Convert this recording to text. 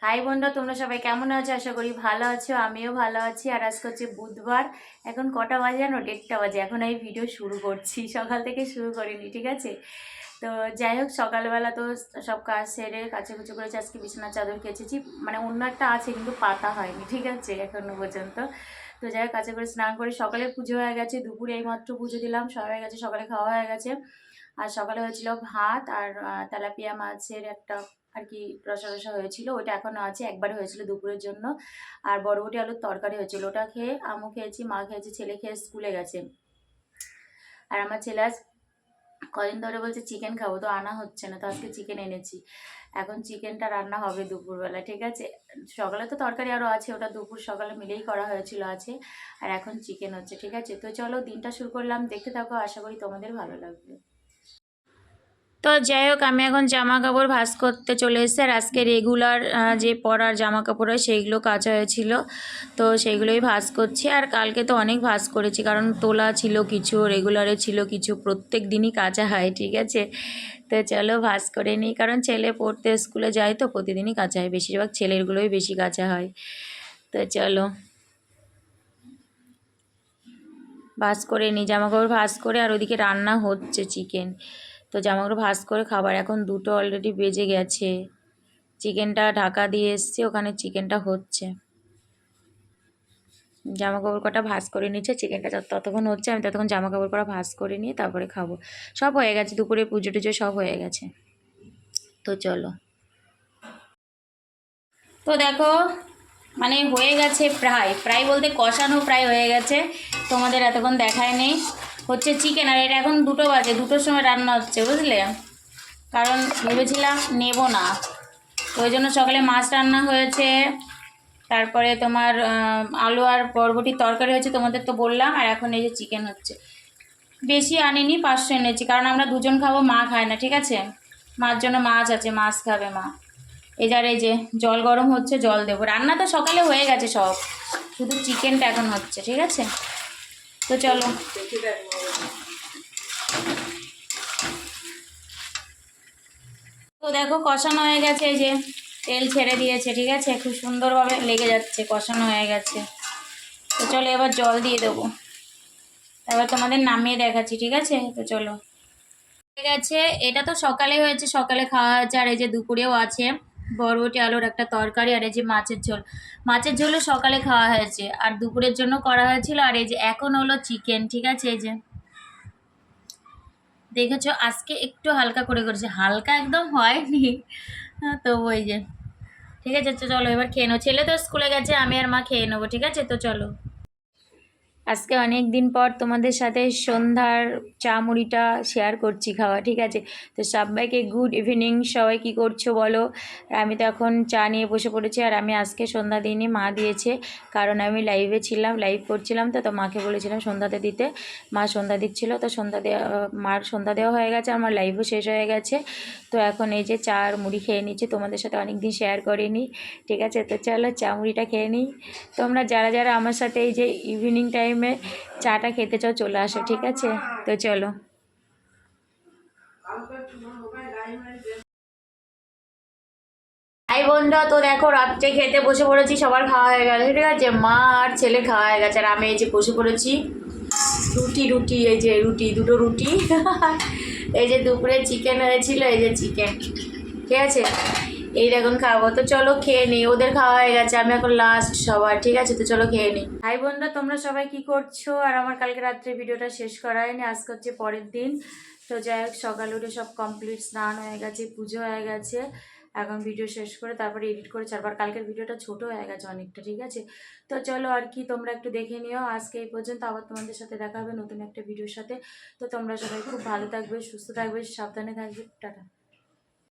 High বন্ধুরা, তোমরা সবাই কেমন আছো? আশা করি ভালো আছো, আমিও ভালো আছি। আর আজকে হচ্ছে বুধবার। এখন কটা বাজে জানো? 1:30 বাজে। এখন এই ভিডিও শুরু করছি, সকাল থেকে শুরু করিনি, ঠিক আছে? তো যাই হোক, সকালবেলা তো সব কাজ সেরে কাচাকুচি করেছি। আজকে বিছানার চাদর কেচেছি, মানে অন্য একটা আছে কিন্তু পাতা হয়নি, ঠিক আছে এখনো পর্যন্ত। তো যাই হোক, কাচা করে স্নান করে সকালে পুজো হয়ে গেছে, দুপুরে এইমাত্র পুজো দিলাম, সব হয়ে গেছে, সকালে খাওয়া হয়ে গেছে। আর সকালে হয়েছিল ভাত আর তেলাপিয়া মাছের একটা আর কি রসা রসা হয়েছিল, ওটা এখনও আছে, একবারে হয়েছিল দুপুরের জন্য। আর বরবটি আলুর তরকারি হয়েছিল, ওটা খেয়ে আমু খেয়েছি, মা খেয়েছি, ছেলে খেয়ে স্কুলে গেছে। আর আমার ছেলে আজ কদিন ধরে বলছে চিকেন খাবো, তো আনা হচ্ছে না, তো আজকে চিকেন এনেছি। এখন চিকেনটা রান্না হবে দুপুরবেলা, ঠিক আছে? সকালে তো তরকারি আরও আছে, ওটা দুপুর সকালে মিলেই করা হয়েছিল আছে। আর এখন চিকেন হচ্ছে, ঠিক আছে? তো চলো দিনটা শুরু করলাম, দেখতে থাকো, আশা করি তোমাদের ভালো লাগবে। তো যাই হোক, আমি এখন জামা কাপড় ভাঁজ করতে চলে এসেছি। আর আজকে রেগুলার যে পরার জামা কাপড় হয় সেইগুলো কাচা হয়েছিল, তো সেইগুলোই ভাঁজ করছি। আর কালকে তো অনেক ভাঁজ করেছি, কারণ তোলা ছিল কিছু, রেগুলারে ছিল কিছু, প্রত্যেক দিনই কাচা হয়, ঠিক আছে? তো চলো ভাঁজ করে নিই, কারণ ছেলে পড়তে স্কুলে যায়, তো প্রতিদিনই কাচা হয়, বেশিরভাগ ছেলেরগুলোই বেশি কাচা হয়। তো চলো ভাঁজ করে নিই, জামা কাপড় ভাঁজ করে। আর ওদিকে রান্না হচ্ছে চিকেন, তো জামাকাপড় ভাঁজ করে খাবার। এখন 2টো অলরেডি বেজে গেছে, চিকেনটা ঢাকা দিয়ে এসছে, ওখানে চিকেনটা হচ্ছে। জামাকাপড় কটা ভাঁজ করে নিচ্ছে, চিকেনটা ততক্ষণ হচ্ছে, আমি ততক্ষণ জামাকাপড় কটা ভাঁজ করে নিয়ে তারপরে খাবো। সব হয়ে গেছে, দুপুরে পুজো টুজো সব হয়ে গেছে। তো চলো, তো দেখো, মানে হয়ে গেছে প্রায় প্রায় বলতে কষানো প্রায় হয়ে গেছে, তোমাদের এতক্ষণ দেখায় নেই। হচ্ছে চিকেন, আর এটা এখন 2টো বাজে, 2টোর সময় রান্না হচ্ছে, বুঝলে? কারণ ভেবেছিলাম নেব না, তো ওই জন্য সকালে মাছ রান্না হয়েছে, তারপরে তোমার আলু আর বরবটির তরকারি হয়েছে, তোমাদের তো বললাম। আর এখন এই যে চিকেন হচ্ছে। বেশি আনিনি, 500 এনেছি, কারণ আমরা দুজন খাবো, মা খায় না, ঠিক আছে? মার জন্য মাছ আছে, মাছ খাবে মা। এই যে জল গরম হচ্ছে, জল দেবো। রান্না তো সকালে হয়ে গেছে সব, শুধু চিকেনটা এখন হচ্ছে, ঠিক আছে? তো চলো, তো দেখো কষানো হয়ে গেছে, এই যে তেল ছেড়ে দিয়েছে, ঠিক আছে? খুব সুন্দরভাবে লেগে যাচ্ছে, কষানো হয়ে গেছে। তো চলো এবার জল দিয়ে দেবো, এবার তোমাদের নামিয়ে দেখাচ্ছি, ঠিক আছে? তো চলো, হয়ে গেছে। এটা তো সকালে হয়েছে, সকালে খাওয়া হয়েছে। আর এই যে দুপুরেও আছে বরবটি আলুর একটা তরকারি, আর এই যে মাছের ঝোল। মাছের ঝোলও সকালে খাওয়া হয়েছে, আর দুপুরের জন্য করা হয়েছিল। আর এই যে এখন হলো চিকেন, ঠিক আছে? এই যে দেখেছো, আজকে একটু হালকা করে করেছে, হালকা একদম হয়নি, তো ওই যে, ঠিক আছে? তো চলো এবার খেয়ে নেবো, ছেলে তো স্কুলে গেছে, আমি আর মা খেয়ে নেবো, ঠিক আছে? তো চলো, আজকে অনেক দিন পর তোমাদের সাথে সন্ধ্যার চা মুড়িটা শেয়ার করছি খাওয়া, ঠিক আছে? তো সবাইকে গুড ইভিনিং, সবাই কী করছো বলো? আমি তো এখন চা নিয়ে বসে পড়েছি। আর আমি আজকে সন্ধ্যা দিইনি, মা দিয়েছে, কারণ আমি লাইভে ছিলাম, লাইভ করছিলাম, তো মাকে বলেছিলাম সন্ধ্যাতে দিতে, মা সন্ধ্যা দিচ্ছিল। তো সন্ধ্যা দেওয়া, মার সন্ধ্যা দেওয়া হয়ে গেছে, আমার লাইভও শেষ হয়ে গেছে। তো এখন এই যে চা আর মুড়ি খেয়ে নিচ্ছি, তোমাদের সাথে অনেক দিন শেয়ার করিনি, ঠিক আছে? তো চলো চা মুড়িটা খেয়ে নিই। তোমরা যারা যারা আমার সাথে এই যে ইভিনিং টাইমে চাটা খেতে চাও, চলে আসো, ঠিক আছে? তো চলো, ভাই বোনরা তো দেখো রাত্রে খেতে বসে পড়েছি, সবার খাওয়া হয়ে গেছে, ঠিক আছে? মা আর ছেলে খাওয়া হয়ে গেছে, আর আমি এই যে বসে পড়েছি। রুটি, এই যে রুটি, 2টো রুটি এই যে দুপুরে চিকেন হয়েছিল, এই যে চিকেন, ঠিক আছে? এই এখন খাবো, তো চলো খেয়ে নিই। ওদের খাওয়া হয়ে গেছে, আমি এখন লাস্ট সবার, ঠিক আছে? তো চলো খেয়ে নিই। ভাই বোনরা তোমরা সবাই কি করছো? আর আমার কালকে রাত্রে ভিডিওটা শেষ করা হয়নি, আজকে হচ্ছে পরের দিন। তো যাই হোক, সকালে উঠে সব কমপ্লিট, স্নান হয়ে গেছে, পুজো হয়ে গেছে। এখন ভিডিও শেষ করে তারপরে এডিট করে ছাড়বার, কালকের ভিডিওটা ছোট হয়ে গেছে অনেকটা, ঠিক আছে? তো চলো আর কি, তোমরা একটু দেখে নিও। আজকে এই পর্যন্ত, আবার তোমাদের সাথে দেখা হবে নতুন একটা ভিডিওর সাথে। তো তোমরা সবাই খুব ভালো থাকবে, সুস্থ থাকবে, সাবধানে থাকবে, টাটা।